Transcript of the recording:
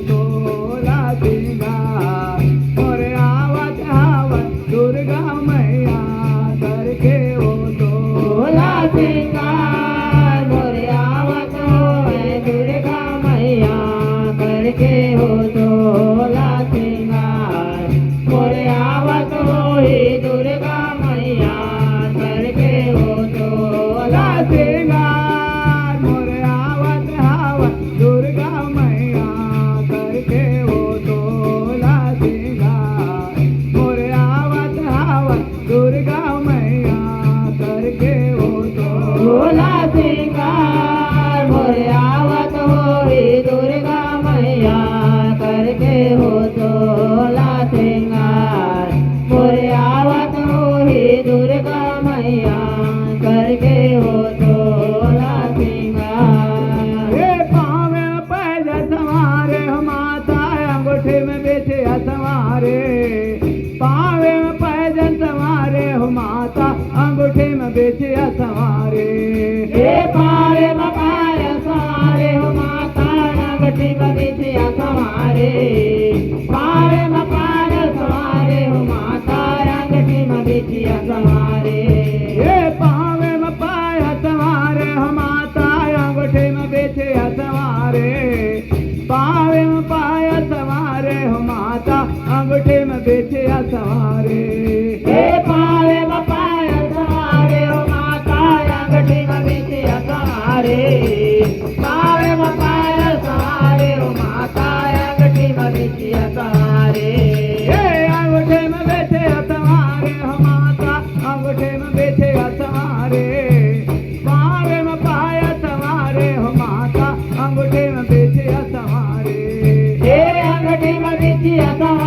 तोला सिंगार मोरे आवत आवत दुर्गा मैया करके हो तोला सिंगार मोरे आवत होए दुर्गा मैया करके हो तोला सिंगार मोरे आवत होए दुर्गा मैया करके हो तोला सिंगार मोरे आवत आवत दुर्गा मैया करके हो तोला सिंगार मोरे आवत आवत दुर्गा मैया करके हो तोला सिंगार मोरे आवत होए दुर्गा मैया करके हो तोला सिंगार मोरे आवत होए दुर्गा मैया करके हो तोला सिंगार हे पावे पैज सवारे माता अंगूठे में बेचे सवारे पावे पैज सवारे हो माता अंगूठे में बेचे सवारे हे पावे मपाय सवारे हो माता अंगूठे में बेचे सवारे पावे मपाय सवारे हो माता अंगूठे में बेचे सवारे हे पावे मपाय सवारे हो माता अंगूठे में बेचे सवारे पावे मपाय सवारे हो माता अंगूठे में बेचे सवारे हे पावे मपाय सवारे हो माता अंगूठे में बेचे सवारे पावे मपाय सवारे हो माता अंगूठे में बेचे सवारे हे अंगूठे में बेचे सवारे हो माता अंगूठे में बेचे सवारे पावे मपाय सवारे हो माता अंगूठे में बेचे सवारे हे अंगूठे में बेचे सवारे